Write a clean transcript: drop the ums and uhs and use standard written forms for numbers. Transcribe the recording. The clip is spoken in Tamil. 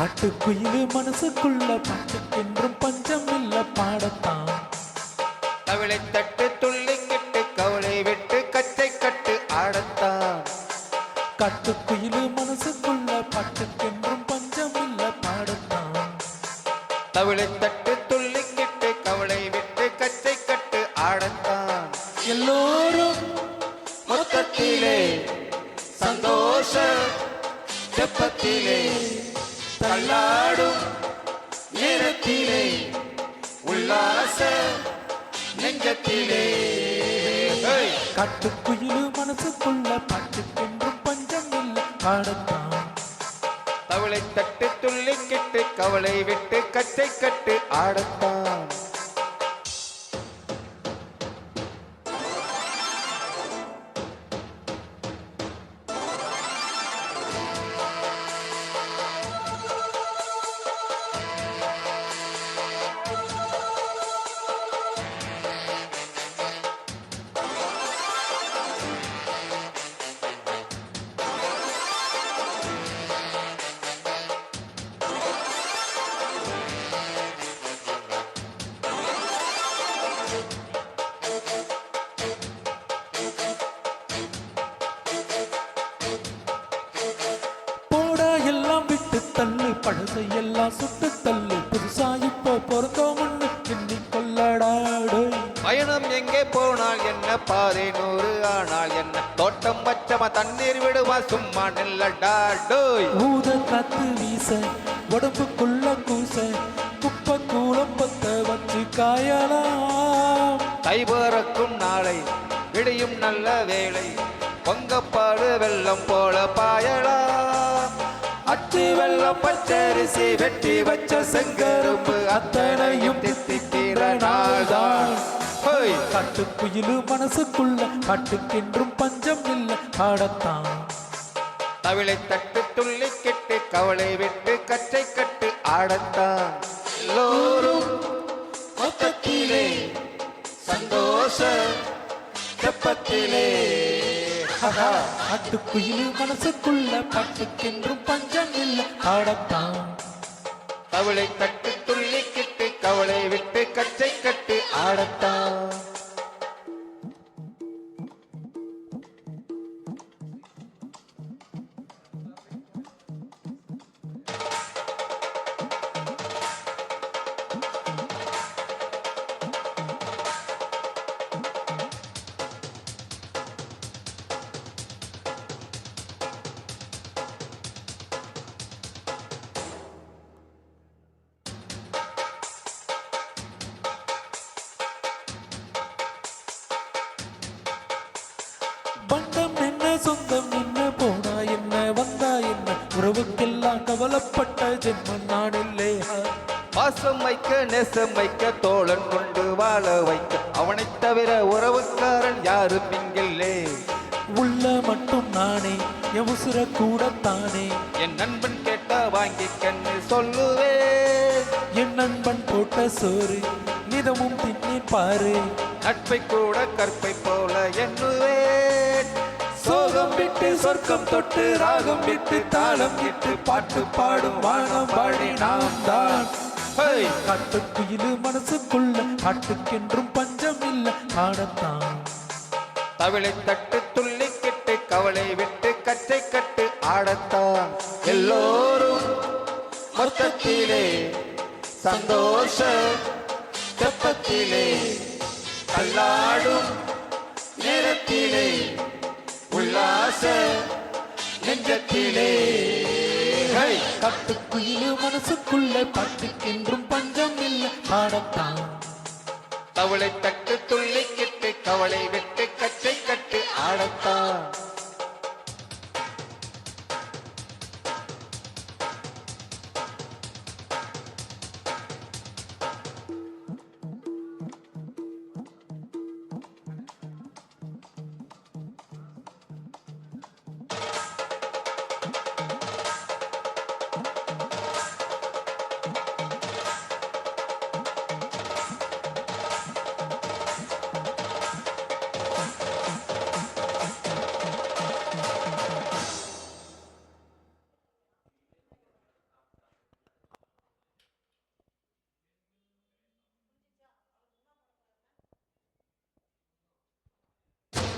காட்டுக்குயிலு மனசுக்குள்ள பாட்டுக்கென்றும் பஞ்சம் இல்ல பாடத்தான். தவிளை தட்டு துள்ளிக்கிட்டு கவலை விட்டு கச்சை கட்டு ஆடத்தான். காட்டுக்குயிலு மனசுக்குள்ள பாட்டுக்கென்றும் பஞ்சம் இல்ல பாடத்தான். தவிளை தட்டு துள்ளிக்கிட்டு கவலை விட்டு கச்சை கட்டு ஆடத்தான். எல்லோரும் மொத்தத்திலே சந்தோஷ தெப்பத்திலே தள்ளாடும் நேரத்திலே உல்லாச நெஞ்சத்திலே. காட்டுக்குயிலு மனசுக்குள்ள பாட்டுக்கென்றும் பஞ்சம் இல்ல பாடத்தான். தவளை தட்டு துள்ளிக்கிட்டு கவலை விட்டு கச்சை கட்டு ஆடத்தான். தள்ளு பழசையெல்லாம் சுட்டு தள்ளு புதுசா இப்போ பொருந்தோம்னு எண்ணி கொள்ளடாடு. பயணம் எங்கே போனால் என்ன பாதை 100 ஆனால் என்ன தோட்டம் வச்சமா தண்ணீர் விடுவா சும்மா நில்லடாடோய். ஊத காத்து வீச உடம்புக்குள்ள கூச குப்பை கூலம் பத்த வச்சு காயலாம். கை பறக்கும் நாளை விடியும் நல்ல வேளை பொங்கப்பாடு வெள்ளம் போல பாயலாம். அச்சு வெள்ளம் பச்சரிசி வெட்டி வச்ச செங்கரும்பு அத்தனையும் தித்திக்கிற நாள்தான். காட்டுக்குயிலு மனசுக்குள்ள பாட்டுக்கென்றும் பஞ்சம் இல்ல பாடத்தான். தவிளை தட்டு துள்ளிக்கிட்டு கவலை விட்டு கச்சை கட்டு ஆடத்தான். எல்லோரும் மொத்தத்திலே சந்தோஷ தெப்பத்திலே. காட்டுக்குயிலு மனசுக்குள்ள பாட்டுக்கென்றும் பஞ்சம் இல்ல பாடத்தான். தவிளை தட்டு துள்ளிக்கிட்டு கவலை விட்டு கச்சை கட்டு ஆடத்தான். பண்டம் என்ன சொந்தம் என்ன போனா என்ன வந்தா என்ன உறவுக்கெல்லாம் கவலைப்பட்ட ஜென்மம் நான் இல்லையா. பாசம் வைக்க நேசம் வைக்க தோழன் கொண்டு வாழ வைக்க அவனை தவிர உறவுக்காரன் யாரும் இங்கில்லே. உள்ள மட்டும் நானே என் உசுர கூடத்தானே என் நண்பன் கேட்டா வாங்கி கண்ணு சொல்லுவேன். என் நண்பன் போட்ட சோறு நிதமும் தின்னேன் பாரு. நட்பை கூட கற்பை போல எண்ணுவேன். சோகம் விட்டு சொர்க்கம் தொட்டு ராகம் விட்டு தாளம் விட்டு பாட்டு பாடும் வானம் பாடி நாம் தான். காட்டுக்குயிலு மனசுக்குள்ள பாட்டுக்கென்றும் பஞ்சம் இல்ல பாடத்தான். தவிளை தட்டு துள்ளிக்கிட்டு கவலை விட்டு கச்சை கட்டு ஆடத்தான். எல்லோரும் மொத்தத்திலே சந்தோஷ தெப்பத்திலே தள்ளாடும் நேரத்திலே உல்லாச நெஞ்சத்திலே. காட்டுக்குயிலு மனசுக்குள்ள பாட்டுக்கென்றும் பஞ்சம் இல்ல பாடத்தான். தவளை தட்டு துள்ளிக்கிட்டு கவலை விட்டு கச்சை கட்டு ஆடத்தான்.